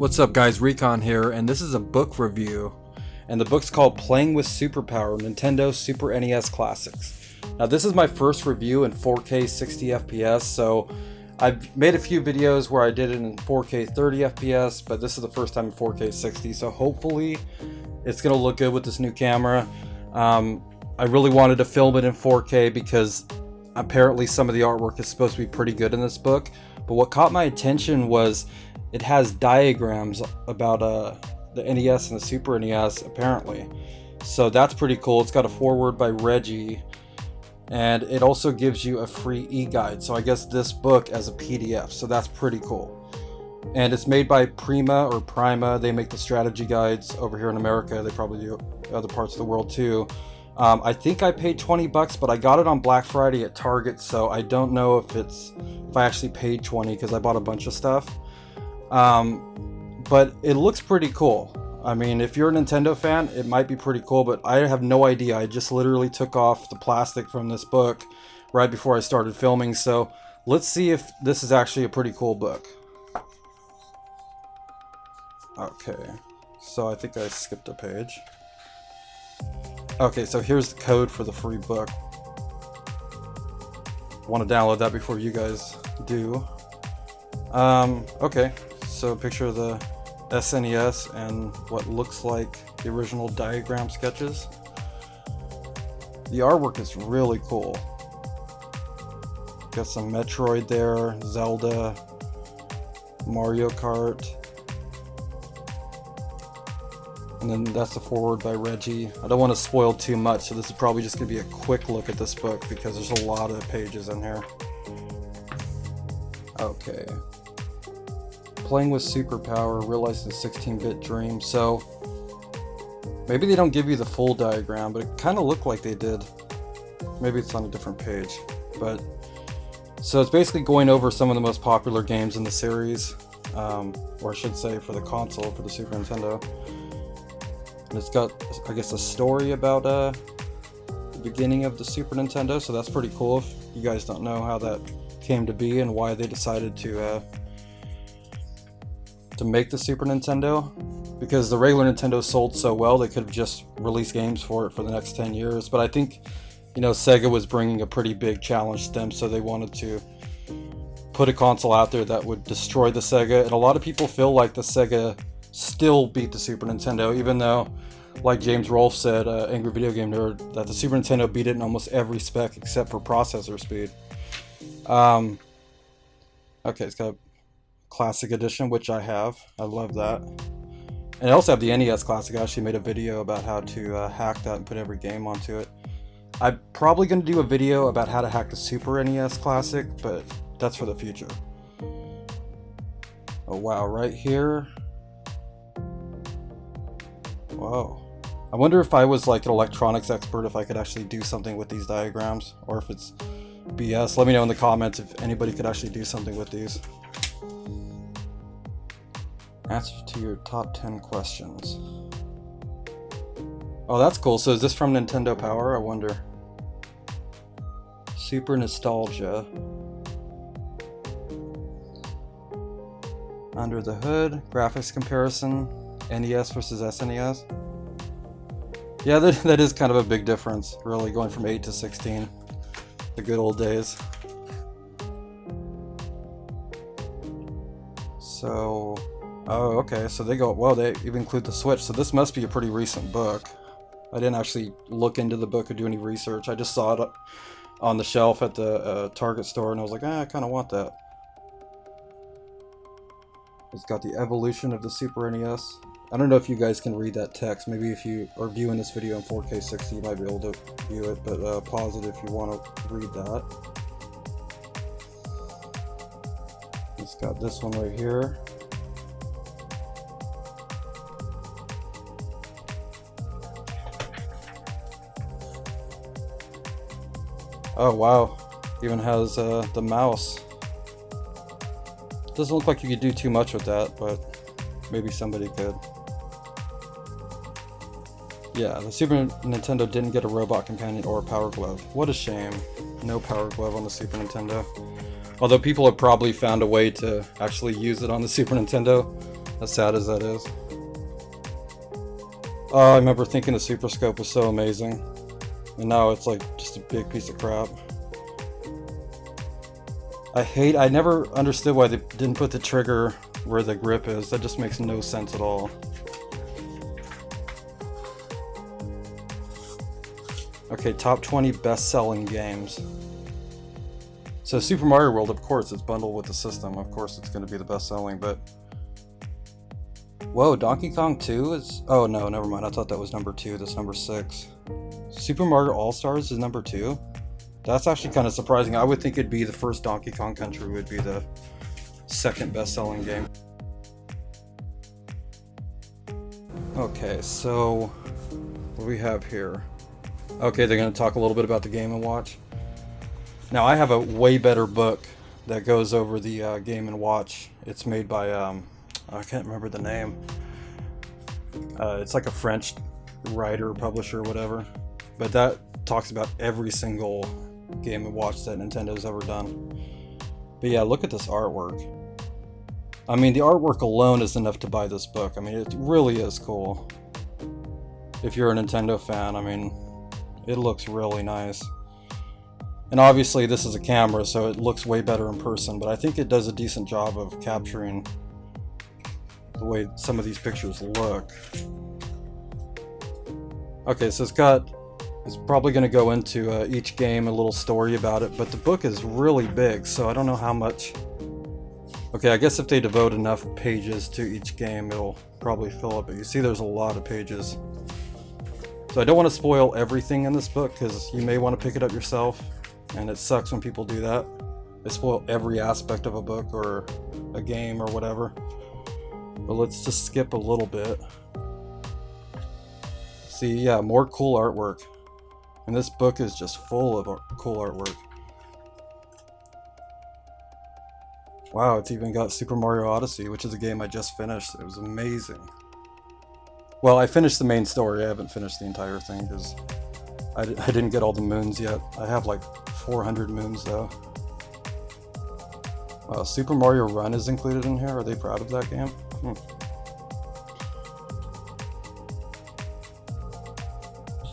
What's up guys, Recon here, and this is a book review, and the book's called Playing with Superpower, Nintendo Super NES Classics. Now this is my first review in 4K 60 FPS, so I've made a few videos where I did it in 4K 30 FPS, but this is the first time in 4K 60, so hopefully it's going to look good with this new camera. I really wanted to film it in 4K because apparently some of the artwork is supposed to be pretty good in this book, but what caught my attention was it has diagrams about the NES and the Super NES, apparently. So that's pretty cool. It's got a foreword by Reggie, and it also gives you a free e-guide. So I guess this book as a PDF, so that's pretty cool. And it's made by Prima. They make the strategy guides over here in America. They probably do other parts of the world too. I think I paid 20 bucks, but I got it on Black Friday at Target, so I don't know if I actually paid 20 because I bought a bunch of stuff. But it looks pretty cool. I mean, if you're a Nintendo fan, it might be pretty cool, but I have no idea. I just literally took off the plastic from this book right before I started filming, so let's see if this is actually a pretty cool book. Okay, so I think I skipped a page. Okay, so here's the code for the free book. I want to download that before you guys do. Okay, so a picture of the SNES and what looks like the original diagram sketches. The artwork is really cool. Got some Metroid there, Zelda, Mario Kart. And then that's the foreword by Reggie. I don't want to spoil too much, so this is probably just going to be a quick look at this book because there's a lot of pages in here. Okay. Playing with Superpower, realizing a 16-bit dream. So maybe they don't give you the full diagram, but it kind of looked like they did. Maybe it's on a different page. But so it's basically going over some of the most popular games in the series, or I should say for the console, for the Super Nintendo. And it's got, I guess, a story about the beginning of the Super Nintendo, so that's pretty cool if you guys don't know how that came to be and why they decided to make the Super Nintendo. Because the regular Nintendo sold so well, they could have just released games for it for the next 10 years. But I think, you know, Sega was bringing a pretty big challenge to them, so they wanted to put a console out there that would destroy the Sega. And a lot of people feel like the Sega still beat the Super Nintendo, even though, like James Rolfe said, Angry Video Game Nerd, that the Super Nintendo beat it in almost every spec except for processor speed. Okay, it's got a Classic Edition, which I have. I love that. And I also have the NES Classic. I actually made a video about how to hack that and put every game onto it. I'm probably going to do a video about how to hack the Super NES Classic, but that's for the future. Oh wow, right here. Wow. I wonder if I was like an electronics expert, if I could actually do something with these diagrams, or if it's BS. Let me know in the comments if anybody could actually do something with these. Answer to your top 10 questions. Oh, that's cool. So is this from Nintendo Power? I wonder. Super Nostalgia. Under the hood, graphics comparison, NES versus SNES. Yeah, that is kind of a big difference, really, going from 8 to 16. The good old days. So, oh, okay, so they go, well, they even include the Switch, so this must be a pretty recent book. I didn't actually look into the book or do any research. I just saw it on the shelf at the Target store, and I was like, I kind of want that. It's got the evolution of the Super NES. I don't know if you guys can read that text. Maybe if you are viewing this video in 4K 60, you might be able to view it, but pause it if you want to read that. It's got this one right here. Oh wow, even has the mouse. Doesn't look like you could do too much with that, but maybe somebody could. Yeah, the Super Nintendo didn't get a robot companion or a power glove. What a shame. No power glove on the Super Nintendo. Although people have probably found a way to actually use it on the Super Nintendo. as sad as that is. Oh, I remember thinking the Super Scope was so amazing, and now it's like just a big piece of crap. I never understood why they didn't put the trigger where the grip is. That just makes no sense at all. Okay, top 20 best-selling games. So Super Mario World, of course, it's bundled with the system. Of course it's going to be the best-selling, but... Whoa, Donkey Kong 2 is... Oh, no, never mind. I thought that was number 2. That's number 6. Super Mario All-Stars is number 2? That's actually kind of surprising. I would think it'd be the first Donkey Kong Country would be the second best-selling game. Okay, so... what do we have here? Okay, they're going to talk a little bit about the Game & Watch. Now, I have a way better book that goes over the Game & Watch. It's made by, I can't remember the name. It's like a French writer, publisher, whatever. But that talks about every single Game & Watch that Nintendo's ever done. But yeah, look at this artwork. I mean, the artwork alone is enough to buy this book. I mean, it really is cool. If you're a Nintendo fan, I mean... it looks really nice. And obviously this is a camera, so it looks way better in person, but I think it does a decent job of capturing the way some of these pictures look. Okay, so it's probably going to go into each game a little story about it, but the book is really big, so I don't know how much... Okay, I guess if they devote enough pages to each game, it'll probably fill up, but you see there's a lot of pages. So I don't want to spoil everything in this book, because you may want to pick it up yourself, and it sucks when people do that. They spoil every aspect of a book or a game or whatever. But let's just skip a little bit. See, yeah, more cool artwork. And this book is just full of cool artwork. Wow, it's even got Super Mario Odyssey, which is a game I just finished. It was amazing. Well, I finished the main story. I haven't finished the entire thing because I didn't get all the moons yet. I have like 400 moons though. Super Mario Run is included in here. Are they proud of that game?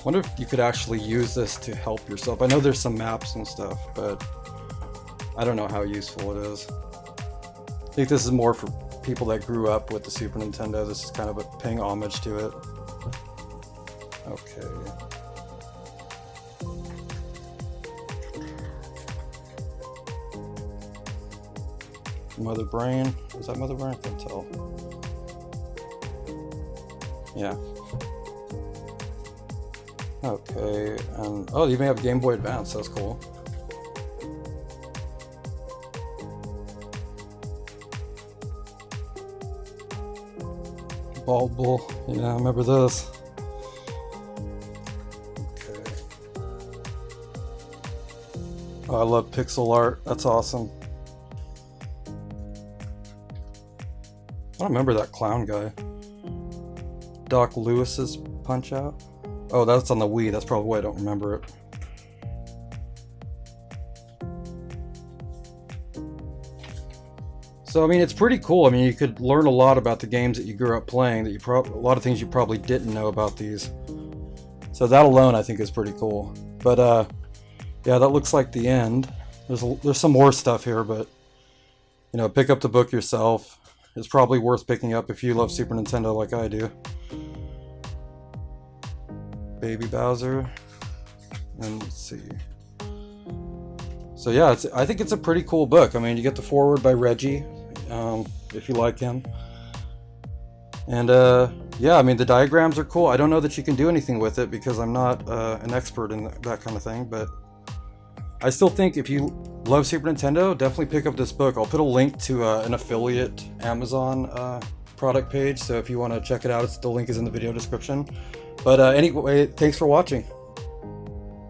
Wonder if you could actually use this to help yourself. I know there's some maps and stuff, but I don't know how useful it is. I think this is more for people that grew up with the Super Nintendo. This is kind of paying homage to it. Okay. Mother Brain. Is that Mother Brain? I can't tell. Yeah. Okay, and oh, you even have Game Boy Advance. That's cool. Bald Bull. Yeah, I remember this. Okay. Oh, I love pixel art. That's awesome. I don't remember that clown guy. Doc Lewis's Punch-Out? Oh, that's on the Wii. That's probably why I don't remember it. So, I mean, it's pretty cool. I mean, you could learn a lot about the games that you grew up playing, that a lot of things you probably didn't know about these. So that alone, I think, is pretty cool. But, yeah, that looks like the end. There's some more stuff here, but, you know, pick up the book yourself. It's probably worth picking up if you love Super Nintendo like I do. Baby Bowser. And let's see. So yeah, I think it's a pretty cool book. I mean, you get the foreword by Reggie, if you like him. And yeah, I mean, the diagrams are cool. I don't know that you can do anything with it because I'm not an expert in that kind of thing, but I still think if you love Super Nintendo, definitely pick up this book. I'll put a link to an affiliate Amazon product page, so if you want to check it out, the link is in the video description. But anyway, thanks for watching.